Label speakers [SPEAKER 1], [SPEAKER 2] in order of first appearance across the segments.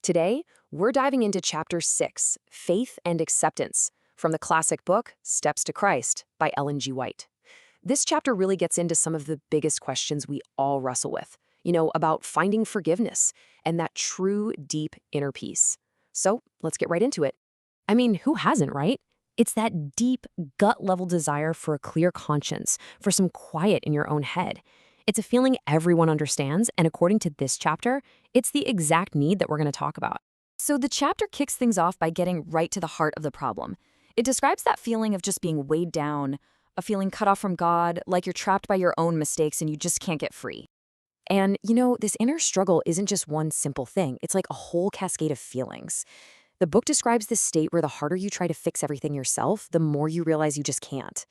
[SPEAKER 1] Today, we're diving into Chapter 6, Faith and Acceptance, from the classic book, Steps to Christ, by Ellen G. White. This chapter really gets into some of the biggest questions we all wrestle with, about finding forgiveness and that true, deep inner peace. So let's get right into it. I mean, who hasn't, right? It's that deep, gut-level desire for a clear conscience, for some quiet in your own head. It's a feeling everyone understands, and according to this chapter, it's the exact need that we're going to talk about. So the chapter kicks things off by getting right to the heart of the problem. It describes that feeling of just being weighed down, a feeling cut off from God, like you're trapped by your own mistakes and you just can't get free. And, this inner struggle isn't just one simple thing. It's like a whole cascade of feelings. The book describes this state where the harder you try to fix everything yourself, the more you realize you just can't.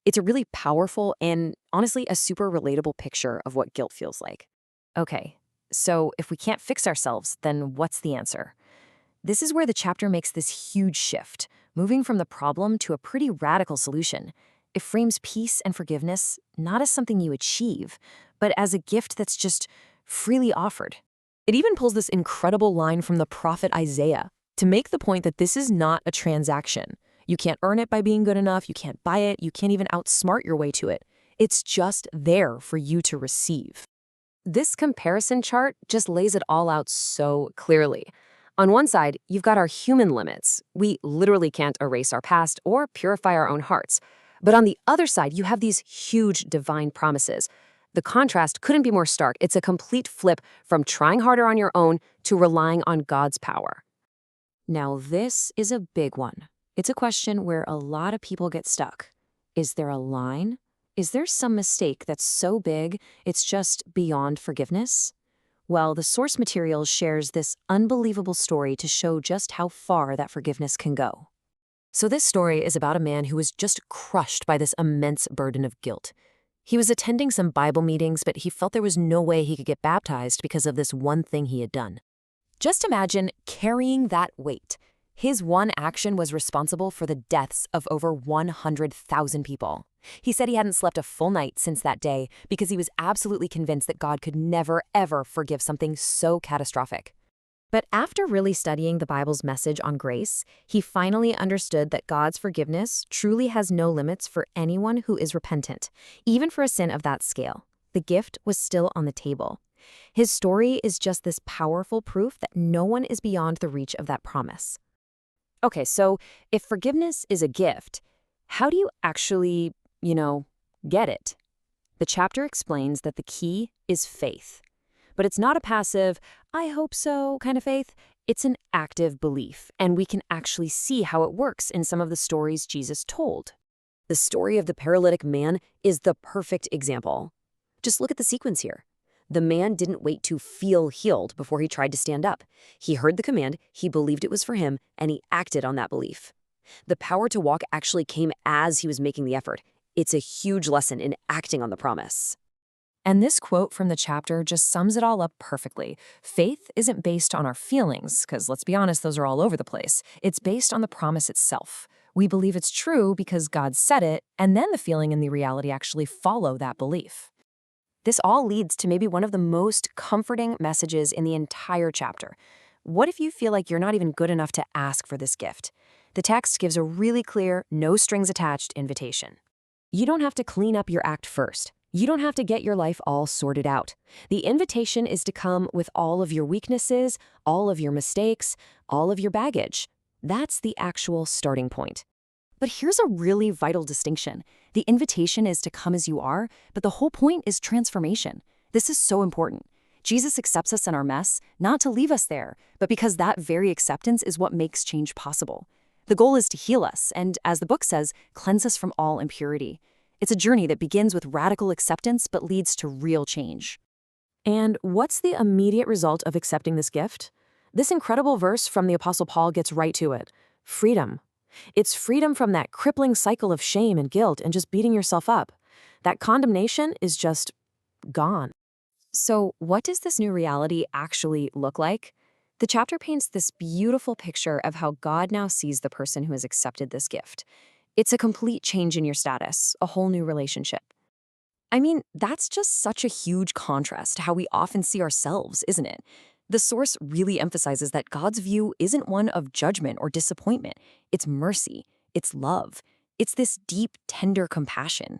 [SPEAKER 1] It's a really powerful and, honestly, a super relatable picture of what guilt feels like. Okay, so if we can't fix ourselves, then what's the answer? This is where the chapter makes this huge shift, moving from the problem to a pretty radical solution. It frames peace and forgiveness not as something you achieve, but as a gift that's just freely offered. It even pulls this incredible line from the prophet Isaiah to make the point that this is not a transaction. You can't earn it by being good enough, you can't buy it, you can't even outsmart your way to it. It's just there for you to receive. This comparison chart just lays it all out so clearly. On one side, you've got our human limits. We literally can't erase our past or purify our own hearts. But on the other side, you have these huge divine promises. The contrast couldn't be more stark. It's a complete flip from trying harder on your own to relying on God's power. Now, this is a big one. It's a question where a lot of people get stuck. Is there a line? Is there some mistake that's so big it's just beyond forgiveness? Well, the source material shares this unbelievable story to show just how far that forgiveness can go. So this story is about a man who was just crushed by this immense burden of guilt. He was attending some Bible meetings, but he felt there was no way he could get baptized because of this one thing he had done. Just imagine carrying that weight. His one action was responsible for the deaths of over 100,000 people. He said he hadn't slept a full night since that day because he was absolutely convinced that God could never, ever forgive something so catastrophic. But after really studying the Bible's message on grace, he finally understood that God's forgiveness truly has no limits for anyone who is repentant, even for a sin of that scale. The gift was still on the table. His story is just this powerful proof that no one is beyond the reach of that promise. Okay, so if forgiveness is a gift, how do you actually, get it? The chapter explains that the key is faith. But it's not a passive, I hope so kind of faith. It's an active belief, and we can actually see how it works in some of the stories Jesus told. The story of the paralytic man is the perfect example. Just look at the sequence here. The man didn't wait to feel healed before he tried to stand up. He heard the command, he believed it was for him, and he acted on that belief. The power to walk actually came as he was making the effort. It's a huge lesson in acting on the promise. And this quote from the chapter just sums it all up perfectly. Faith isn't based on our feelings, because let's be honest, those are all over the place. It's based on the promise itself. We believe it's true because God said it, and then the feeling and the reality actually follow that belief. This all leads to maybe one of the most comforting messages in the entire chapter. What if you feel like you're not even good enough to ask for this gift? The text gives a really clear, no-strings-attached invitation. You don't have to clean up your act first. You don't have to get your life all sorted out. The invitation is to come with all of your weaknesses, all of your mistakes, all of your baggage. That's the actual starting point. But here's a really vital distinction. The invitation is to come as you are, but the whole point is transformation. This is so important. Jesus accepts us in our mess, not to leave us there, but because that very acceptance is what makes change possible. The goal is to heal us and, as the book says, cleanse us from all impurity. It's a journey that begins with radical acceptance but leads to real change. And what's the immediate result of accepting this gift? This incredible verse from the Apostle Paul gets right to it. Freedom. It's freedom from that crippling cycle of shame and guilt and just beating yourself up. That condemnation is just gone. So what does this new reality actually look like? The chapter paints this beautiful picture of how God now sees the person who has accepted this gift. It's a complete change in your status, a whole new relationship. I mean, that's just such a huge contrast to how we often see ourselves, isn't it? The source really emphasizes that God's view isn't one of judgment or disappointment. It's mercy, it's love, it's this deep, tender compassion.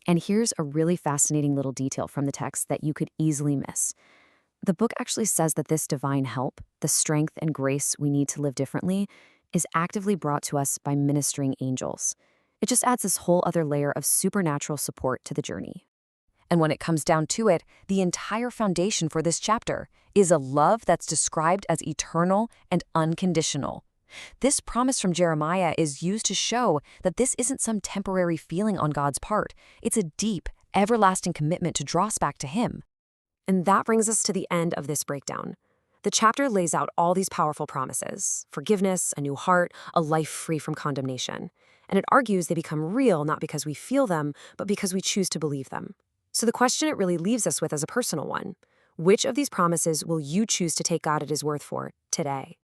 [SPEAKER 1] And here's a really fascinating little detail from the text that you could easily miss. The book actually says that this divine help, the strength and grace we need to live differently, is actively brought to us by ministering angels. It just adds this whole other layer of supernatural support to the journey. And when it comes down to it, the entire foundation for this chapter is a love that's described as eternal and unconditional. This promise from Jeremiah is used to show that this isn't some temporary feeling on God's part. It's a deep, everlasting commitment to draw us back to Him. And that brings us to the end of this breakdown. The chapter lays out all these powerful promises: forgiveness, a new heart, a life free from condemnation. And it argues they become real not because we feel them, but because we choose to believe them. So the question it really leaves us with is a personal one. Which of these promises will you choose to take God at His word for today?